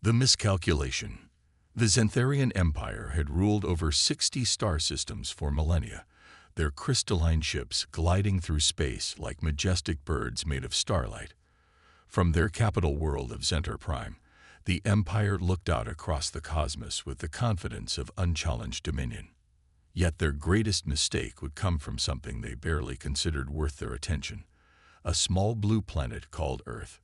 The miscalculation. The Xantharian Empire had ruled over 60 star systems for millennia, their crystalline ships gliding through space like majestic birds made of starlight. From their capital world of Xantar Prime, the Empire looked out across the cosmos with the confidence of unchallenged dominion. Yet their greatest mistake would come from something they barely considered worth their attention: a small blue planet called Earth.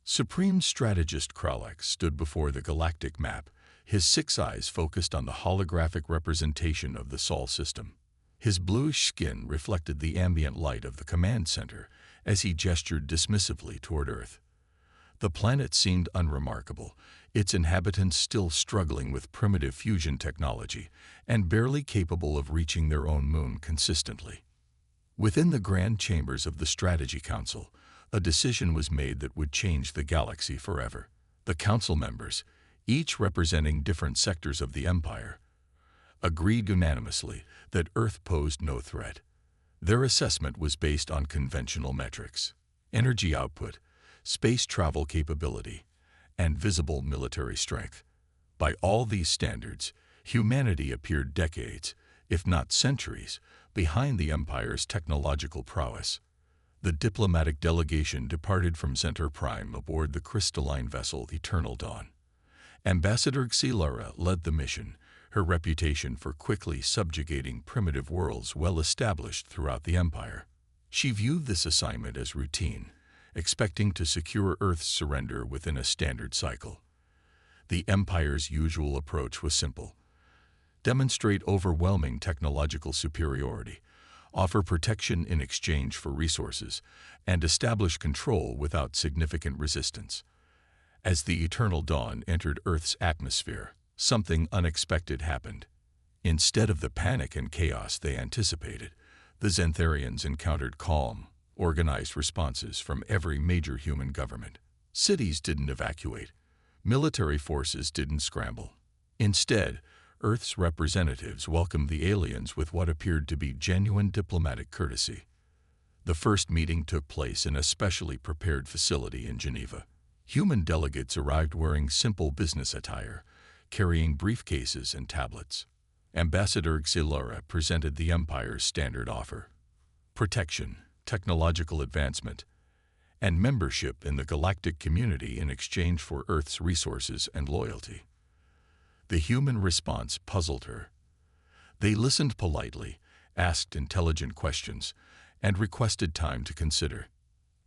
Supreme Strategist Kralek stood before the galactic map, his 6 eyes focused on the holographic representation of the Sol system. His bluish skin reflected the ambient light of the command center as he gestured dismissively toward Earth. The planet seemed unremarkable, its inhabitants still struggling with primitive fusion technology and barely capable of reaching their own moon consistently. Within the grand chambers of the Strategy Council, a decision was made that would change the galaxy forever. The council members, each representing different sectors of the Empire, agreed unanimously that Earth posed no threat. Their assessment was based on conventional metrics: energy output, space travel capability, and visible military strength. By all these standards, humanity appeared decades, if not centuries, behind the Empire's technological prowess. The diplomatic delegation departed from Xantar Prime aboard the crystalline vessel Eternal Dawn. Ambassador Xelara led the mission, her reputation for quickly subjugating primitive worlds well established throughout the Empire. She viewed this assignment as routine, expecting to secure Earth's surrender within a standard cycle. The Empire's usual approach was simple: demonstrate overwhelming technological superiority, offer protection in exchange for resources, and establish control without significant resistance. As the Eternal Dawn entered Earth's atmosphere, something unexpected happened. Instead of the panic and chaos they anticipated, the Xantharians encountered calm, organized responses from every major human government. Cities didn't evacuate. Military forces didn't scramble. Instead, Earth's representatives welcomed the aliens with what appeared to be genuine diplomatic courtesy. The first meeting took place in a specially prepared facility in Geneva. Human delegates arrived wearing simple business attire, carrying briefcases and tablets. Ambassador Xelara presented the Empire's standard offer: protection, technological advancement, and membership in the galactic community in exchange for Earth's resources and loyalty. The human response puzzled her. They listened politely, asked intelligent questions, and requested time to consider.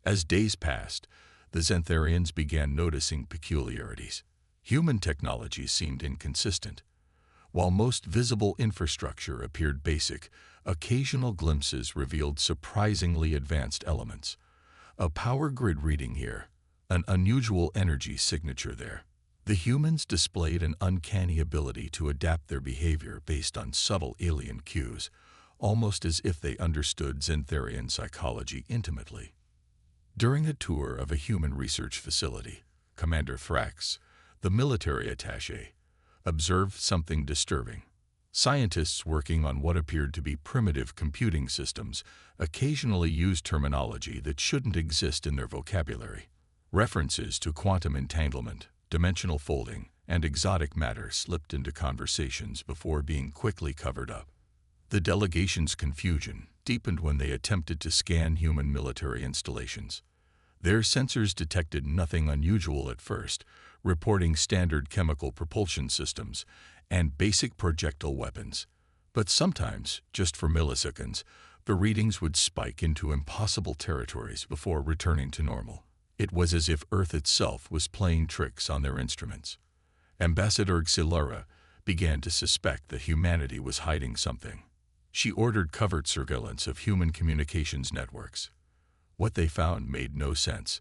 As days passed, the Xantharians began noticing peculiarities. Human technology seemed inconsistent. While most visible infrastructure appeared basic, occasional glimpses revealed surprisingly advanced elements. A power grid reading here, an unusual energy signature there. The humans displayed an uncanny ability to adapt their behavior based on subtle alien cues, almost as if they understood Xantharian psychology intimately. During a tour of a human research facility, Commander Thrax, the military attaché, observed something disturbing. Scientists working on what appeared to be primitive computing systems occasionally used terminology that shouldn't exist in their vocabulary. References to quantum entanglement, dimensional folding, and exotic matter slipped into conversations before being quickly covered up. The delegation's confusion deepened when they attempted to scan human military installations. Their sensors detected nothing unusual at first, reporting standard chemical propulsion systems and basic projectile weapons. But sometimes, just for milliseconds, the readings would spike into impossible territories before returning to normal. It was as if Earth itself was playing tricks on their instruments. Ambassador Xelara began to suspect that humanity was hiding something. She ordered covert surveillance of human communications networks. What they found made no sense.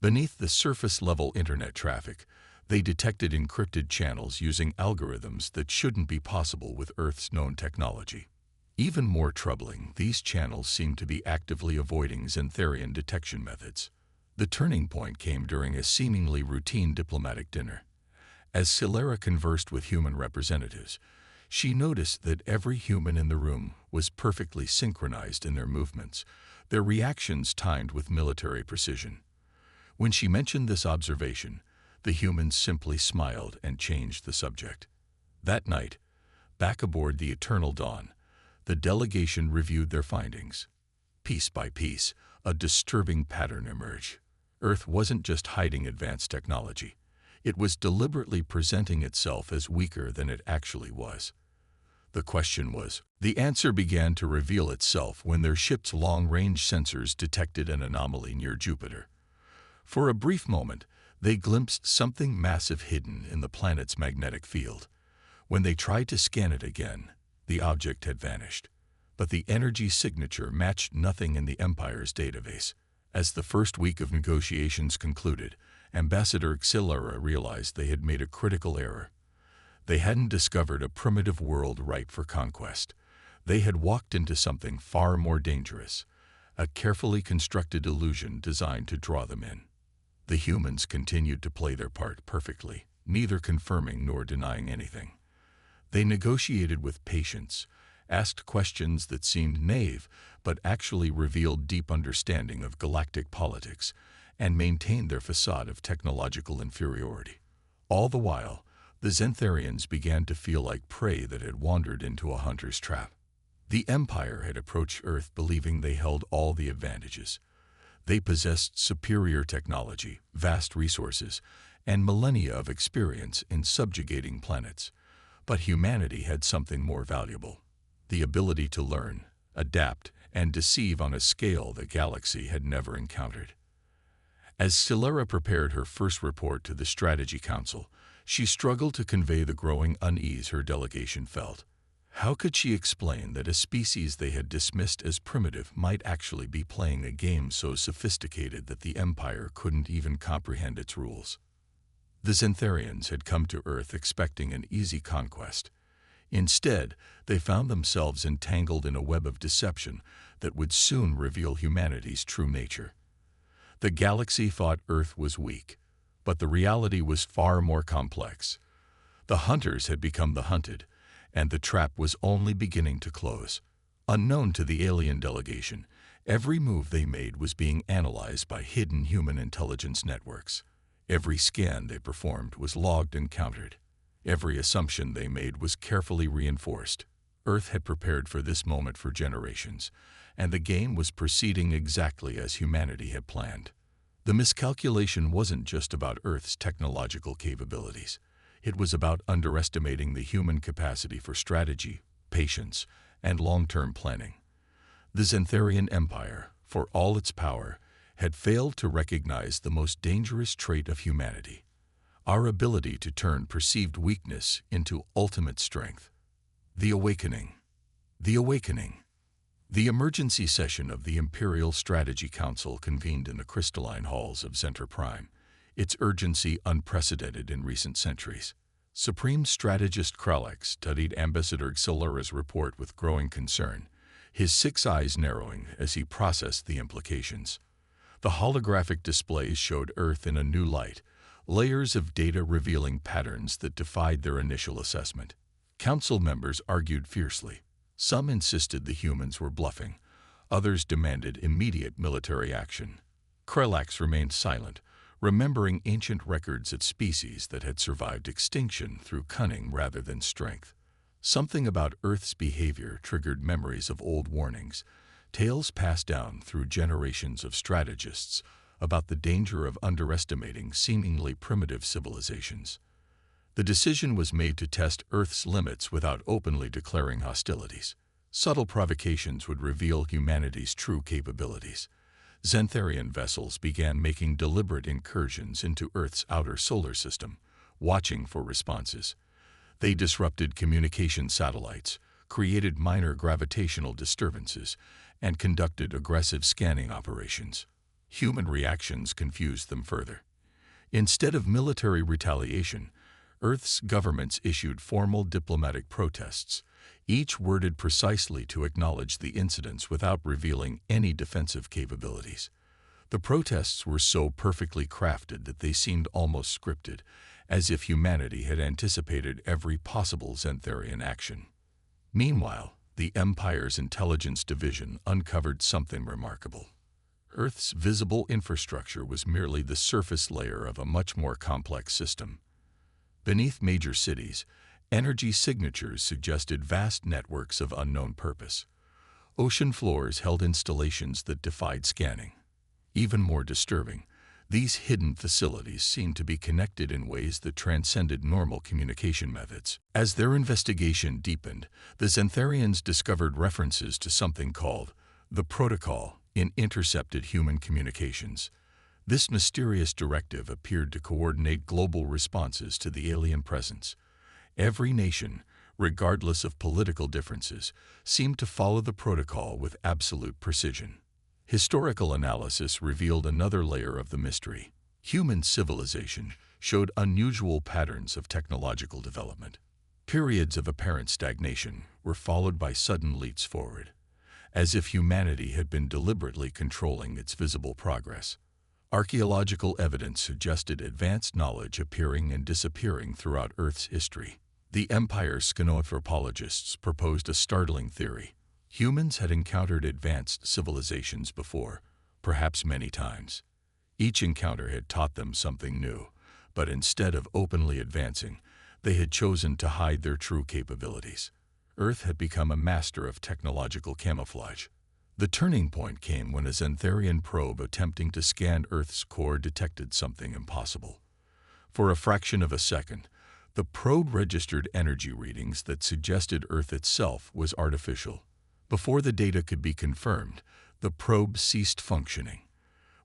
Beneath the surface-level internet traffic, they detected encrypted channels using algorithms that shouldn't be possible with Earth's known technology. Even more troubling, these channels seemed to be actively avoiding Xantharian detection methods. The turning point came during a seemingly routine diplomatic dinner. As Xelara conversed with human representatives, she noticed that every human in the room was perfectly synchronized in their movements, their reactions timed with military precision. When she mentioned this observation, The humans simply smiled and changed the subject. That night, back aboard the Eternal Dawn, the delegation reviewed their findings. Piece by piece, a disturbing pattern emerged. Earth wasn't just hiding advanced technology. It was deliberately presenting itself as weaker than it actually was. The answer began to reveal itself when their ship's long-range sensors detected an anomaly near Jupiter. For a brief moment, they glimpsed something massive hidden in the planet's magnetic field. When they tried to scan it again, the object had vanished. But the energy signature matched nothing in the Empire's database. As the first week of negotiations concluded, Ambassador Xilera realized they had made a critical error. They hadn't discovered a primitive world ripe for conquest. They had walked into something far more dangerous, a carefully constructed illusion designed to draw them in. The humans continued to play their part perfectly, neither confirming nor denying anything. They negotiated with patience, asked questions that seemed naive but actually revealed deep understanding of galactic politics, and maintained their facade of technological inferiority. All the while, the Xantharians began to feel like prey that had wandered into a hunter's trap. The Empire had approached Earth believing they held all the advantages. They possessed superior technology, vast resources, and millennia of experience in subjugating planets. But humanity had something more valuable: the ability to learn, adapt, and deceive on a scale the galaxy had never encountered. As Xilera prepared her first report to the Strategy Council, she struggled to convey the growing unease her delegation felt. How could she explain that a species they had dismissed as primitive might actually be playing a game so sophisticated that the Empire couldn't even comprehend its rules? The Xantharians had come to Earth expecting an easy conquest. Instead, they found themselves entangled in a web of deception that would soon reveal humanity's true nature. The galaxy thought Earth was weak, but the reality was far more complex. The hunters had become the hunted, and the trap was only beginning to close. Unknown to the alien delegation, every move they made was being analyzed by hidden human intelligence networks. Every scan they performed was logged and countered. Every assumption they made was carefully reinforced. Earth had prepared for this moment for generations, and the game was proceeding exactly as humanity had planned. The miscalculation wasn't just about Earth's technological capabilities. It was about underestimating the human capacity for strategy, patience, and long-term planning. The Xantharian Empire, for all its power, had failed to recognize the most dangerous trait of humanity: our ability to turn perceived weakness into ultimate strength. The Awakening. The Awakening. The emergency session of the Imperial Strategy Council convened in the crystalline halls of Center Prime, its urgency unprecedented in recent centuries. Supreme Strategist Kralek studied Ambassador Xilera's report with growing concern, his 6 eyes narrowing as he processed the implications. The holographic displays showed Earth in a new light, layers of data revealing patterns that defied their initial assessment. Council members argued fiercely. Some insisted the humans were bluffing. Others demanded immediate military action. Kralek remained silent, remembering ancient records of species that had survived extinction through cunning rather than strength. Something about Earth's behavior triggered memories of old warnings, tales passed down through generations of strategists about the danger of underestimating seemingly primitive civilizations. The decision was made to test Earth's limits without openly declaring hostilities. Subtle provocations would reveal humanity's true capabilities. Xantharian vessels began making deliberate incursions into Earth's outer solar system, watching for responses. They disrupted communication satellites, created minor gravitational disturbances, and conducted aggressive scanning operations. Human reactions confused them further. Instead of military retaliation, Earth's governments issued formal diplomatic protests, each worded precisely to acknowledge the incidents without revealing any defensive capabilities. The protests were so perfectly crafted that they seemed almost scripted, as if humanity had anticipated every possible Xantharian action. Meanwhile, the Empire's intelligence division uncovered something remarkable. Earth's visible infrastructure was merely the surface layer of a much more complex system. Beneath major cities, energy signatures suggested vast networks of unknown purpose. Ocean floors held installations that defied scanning. Even more disturbing, these hidden facilities seemed to be connected in ways that transcended normal communication methods. As their investigation deepened, the Xantharians discovered references to something called the Protocol in intercepted human communications. This mysterious directive appeared to coordinate global responses to the alien presence. Every nation, regardless of political differences, seemed to follow the protocol with absolute precision. Historical analysis revealed another layer of the mystery. Human civilization showed unusual patterns of technological development. Periods of apparent stagnation were followed by sudden leaps forward, as if humanity had been deliberately controlling its visible progress. Archaeological evidence suggested advanced knowledge appearing and disappearing throughout Earth's history. The Empire's scanophrologists proposed a startling theory. Humans had encountered advanced civilizations before, perhaps many times. Each encounter had taught them something new, but instead of openly advancing, they had chosen to hide their true capabilities. Earth had become a master of technological camouflage. The turning point came when a Xantharian probe attempting to scan Earth's core detected something impossible. For a fraction of a second, the probe registered energy readings that suggested Earth itself was artificial. Before the data could be confirmed, the probe ceased functioning.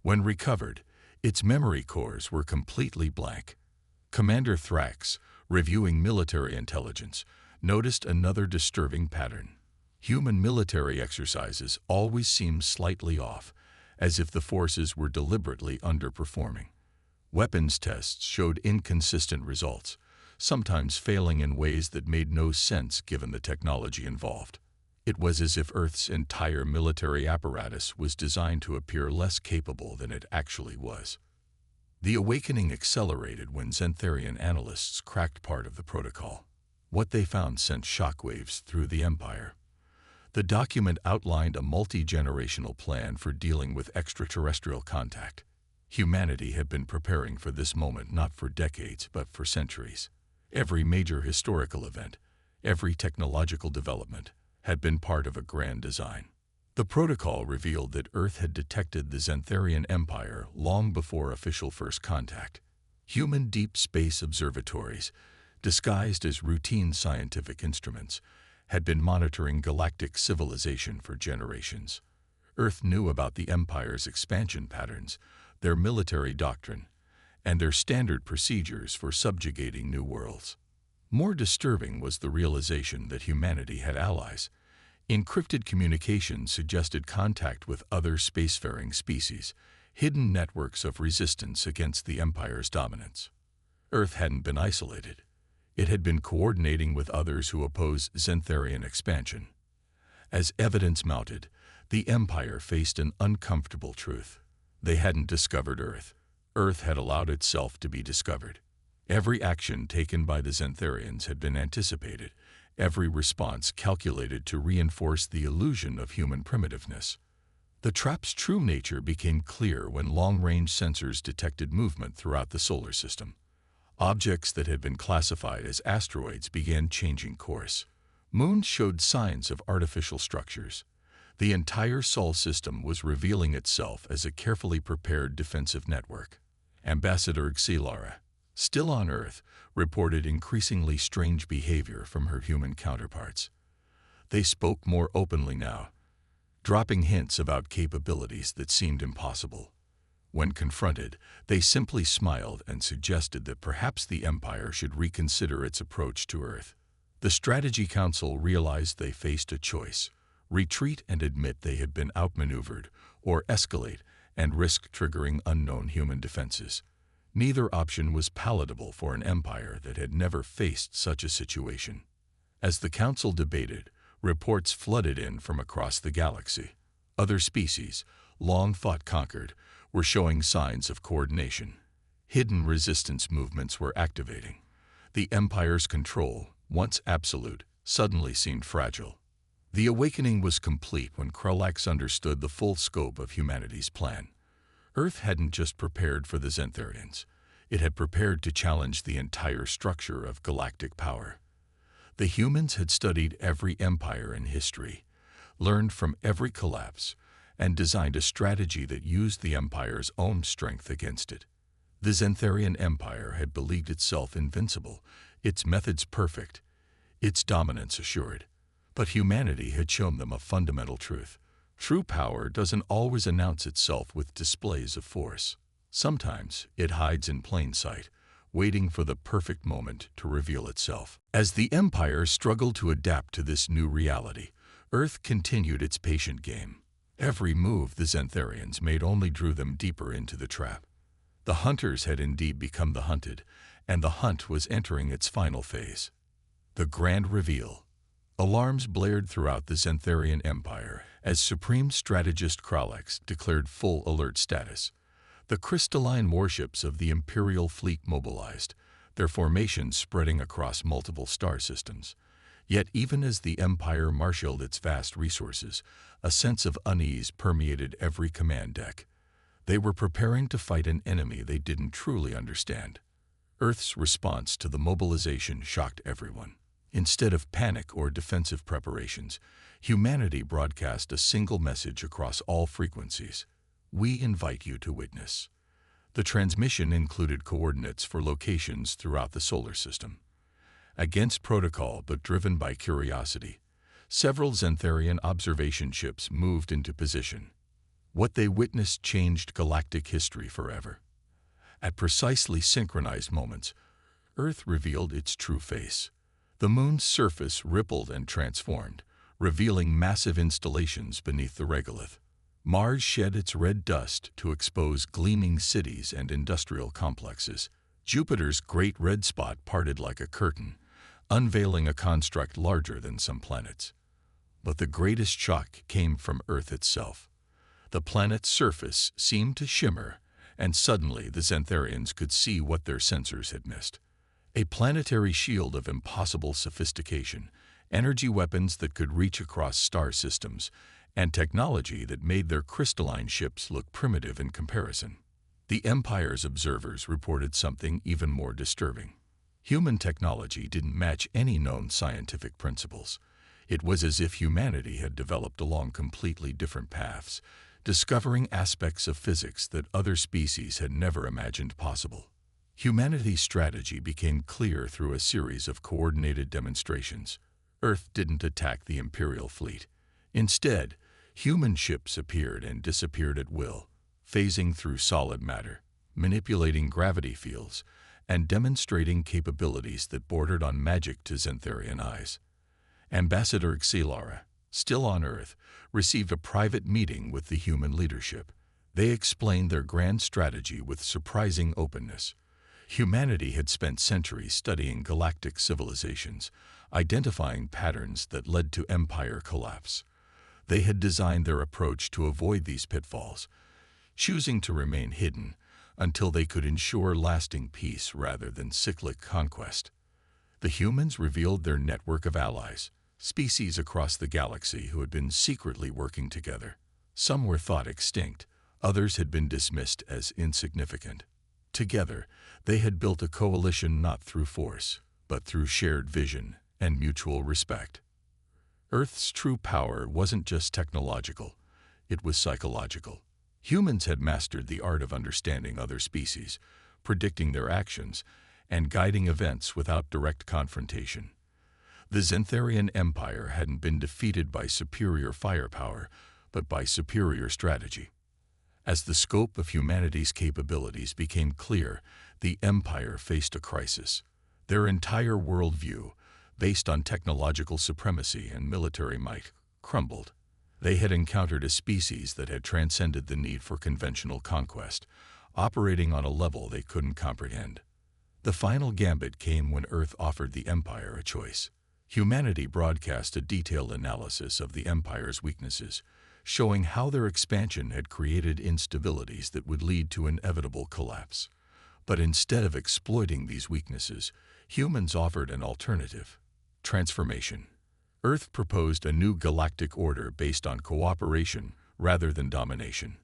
When recovered, its memory cores were completely blank. Commander Thrax, reviewing military intelligence, noticed another disturbing pattern. Human military exercises always seemed slightly off, as if the forces were deliberately underperforming. Weapons tests showed inconsistent results, sometimes failing in ways that made no sense given the technology involved. It was as if Earth's entire military apparatus was designed to appear less capable than it actually was. The awakening accelerated when Xantharian analysts cracked part of the protocol. What they found sent shockwaves through the Empire. The document outlined a multi-generational plan for dealing with extraterrestrial contact. Humanity had been preparing for this moment not for decades, but for centuries. Every major historical event, every technological development, had been part of a grand design. The protocol revealed that Earth had detected the Xantharian Empire long before official first contact. Human deep space observatories, disguised as routine scientific instruments, had been monitoring galactic civilization for generations. Earth knew about the Empire's expansion patterns, their military doctrine, and their standard procedures for subjugating new worlds. More disturbing was the realization that humanity had allies. Encrypted communications suggested contact with other spacefaring species, hidden networks of resistance against the Empire's dominance. Earth hadn't been isolated. It had been coordinating with others who opposed Xantharian expansion. As evidence mounted, the Empire faced an uncomfortable truth. They hadn't discovered Earth. Earth had allowed itself to be discovered. Every action taken by the Xantharians had been anticipated, every response calculated to reinforce the illusion of human primitiveness. The trap's true nature became clear when long-range sensors detected movement throughout the solar system. Objects that had been classified as asteroids began changing course. Moons showed signs of artificial structures. The entire Sol system was revealing itself as a carefully prepared defensive network. Ambassador Xilara, still on Earth, reported increasingly strange behavior from her human counterparts. They spoke more openly now, dropping hints about capabilities that seemed impossible. When confronted, they simply smiled and suggested that perhaps the Empire should reconsider its approach to Earth. The Strategy Council realized they faced a choice: retreat and admit they had been outmaneuvered, or escalate and risk triggering unknown human defenses. Neither option was palatable for an empire that had never faced such a situation. As the council debated, reports flooded in from across the galaxy. Other species, long thought conquered, were showing signs of coordination. Hidden resistance movements were activating. The empire's control, once absolute, suddenly seemed fragile. The awakening was complete when Krulax understood the full scope of humanity's plan. Earth hadn't just prepared for the Xantharians. It had prepared to challenge the entire structure of galactic power. The humans had studied every empire in history, learned from every collapse, and designed a strategy that used the empire's own strength against it. The Xantharian Empire had believed itself invincible, its methods perfect, its dominance assured. But humanity had shown them a fundamental truth. True power doesn't always announce itself with displays of force. Sometimes it hides in plain sight, waiting for the perfect moment to reveal itself. As the Empire struggled to adapt to this new reality, Earth continued its patient game. Every move the Xantharians made only drew them deeper into the trap. The hunters had indeed become the hunted, and the hunt was entering its final phase. The grand reveal. Alarms blared throughout the Xantharian Empire as Supreme Strategist Krulax declared full alert status. The crystalline warships of the Imperial fleet mobilized, their formations spreading across multiple star systems. Yet even as the Empire marshaled its vast resources, a sense of unease permeated every command deck. They were preparing to fight an enemy they didn't truly understand. Earth's response to the mobilization shocked everyone. Instead of panic or defensive preparations, humanity broadcast a single message across all frequencies. We invite you to witness. The transmission included coordinates for locations throughout the solar system. Against protocol but driven by curiosity, several Xantharian observation ships moved into position. What they witnessed changed galactic history forever. At precisely synchronized moments, Earth revealed its true face. The moon's surface rippled and transformed, revealing massive installations beneath the regolith. Mars shed its red dust to expose gleaming cities and industrial complexes. Jupiter's great red spot parted like a curtain, unveiling a construct larger than some planets. But the greatest shock came from Earth itself. The planet's surface seemed to shimmer, and suddenly the Xantharians could see what their sensors had missed. A planetary shield of impossible sophistication, energy weapons that could reach across star systems, and technology that made their crystalline ships look primitive in comparison. The Empire's observers reported something even more disturbing. Human technology didn't match any known scientific principles. It was as if humanity had developed along completely different paths, discovering aspects of physics that other species had never imagined possible. Humanity's strategy became clear through a series of coordinated demonstrations. Earth didn't attack the Imperial fleet. Instead, human ships appeared and disappeared at will, phasing through solid matter, manipulating gravity fields, and demonstrating capabilities that bordered on magic to Xantharian eyes. Ambassador Xelara, still on Earth, received a private meeting with the human leadership. They explained their grand strategy with surprising openness. Humanity had spent centuries studying galactic civilizations, identifying patterns that led to empire collapse. They had designed their approach to avoid these pitfalls, choosing to remain hidden until they could ensure lasting peace rather than cyclic conquest. The humans revealed their network of allies, species across the galaxy who had been secretly working together. Some were thought extinct, others had been dismissed as insignificant. Together, they had built a coalition not through force, but through shared vision and mutual respect. Earth's true power wasn't just technological, it was psychological. Humans had mastered the art of understanding other species, predicting their actions, and guiding events without direct confrontation. The Xantharian Empire hadn't been defeated by superior firepower, but by superior strategy. As the scope of humanity's capabilities became clear, the Empire faced a crisis. Their entire worldview, based on technological supremacy and military might, crumbled. They had encountered a species that had transcended the need for conventional conquest, operating on a level they couldn't comprehend. The final gambit came when Earth offered the Empire a choice. Humanity broadcast a detailed analysis of the Empire's weaknesses, showing how their expansion had created instabilities that would lead to inevitable collapse. But instead of exploiting these weaknesses, humans offered an alternative: transformation. Earth proposed a new galactic order based on cooperation rather than domination.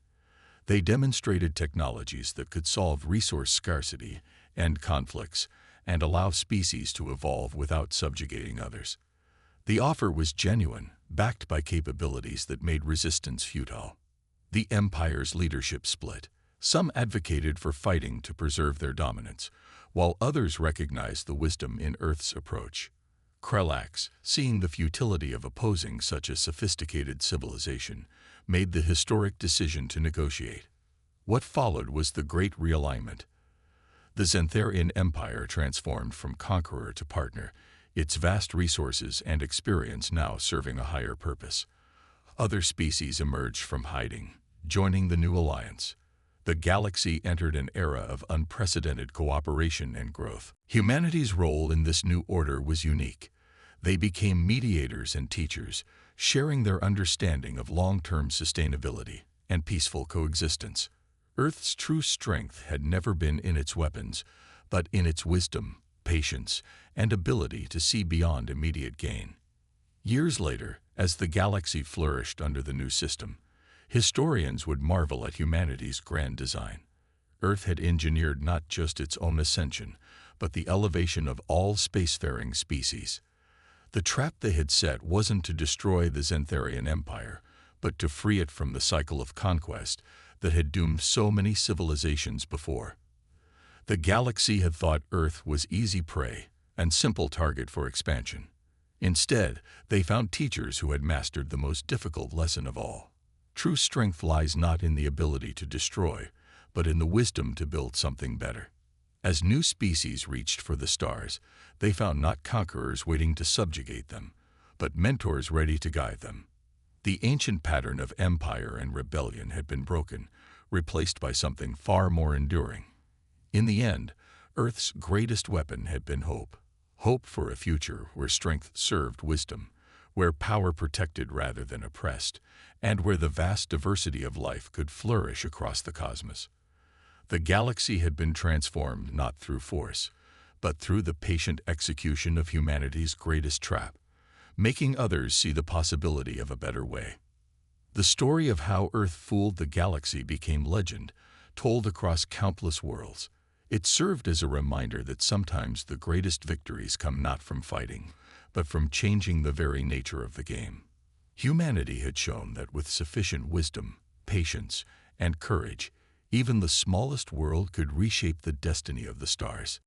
They demonstrated technologies that could solve resource scarcity, end conflicts, and allow species to evolve without subjugating others. The offer was genuine, backed by capabilities that made resistance futile. The Empire's leadership split. Some advocated for fighting to preserve their dominance, while others recognized the wisdom in Earth's approach. Krelax, seeing the futility of opposing such a sophisticated civilization, made the historic decision to negotiate. What followed was the Great Realignment. The Xantharian Empire transformed from conqueror to partner, its vast resources and experience now serving a higher purpose. Other species emerged from hiding, joining the new alliance. The galaxy entered an era of unprecedented cooperation and growth. Humanity's role in this new order was unique. They became mediators and teachers, sharing their understanding of long-term sustainability and peaceful coexistence. Earth's true strength had never been in its weapons, but in its wisdom, patience, and ability to see beyond immediate gain. Years later, as the galaxy flourished under the new system, historians would marvel at humanity's grand design. Earth had engineered not just its own ascension, but the elevation of all spacefaring species. The trap they had set wasn't to destroy the Xantharian Empire, but to free it from the cycle of conquest that had doomed so many civilizations before. The galaxy had thought Earth was easy prey and simple target for expansion. Instead, they found teachers who had mastered the most difficult lesson of all. True strength lies not in the ability to destroy, but in the wisdom to build something better. As new species reached for the stars, they found not conquerors waiting to subjugate them, but mentors ready to guide them. The ancient pattern of empire and rebellion had been broken, replaced by something far more enduring. In the end, Earth's greatest weapon had been hope. Hope for a future where strength served wisdom, where power protected rather than oppressed, and where the vast diversity of life could flourish across the cosmos. The galaxy had been transformed not through force, but through the patient execution of humanity's greatest trap, making others see the possibility of a better way. The story of how Earth fooled the galaxy became legend, told across countless worlds. It served as a reminder that sometimes the greatest victories come not from fighting, but from changing the very nature of the game. Humanity had shown that with sufficient wisdom, patience, and courage, even the smallest world could reshape the destiny of the stars.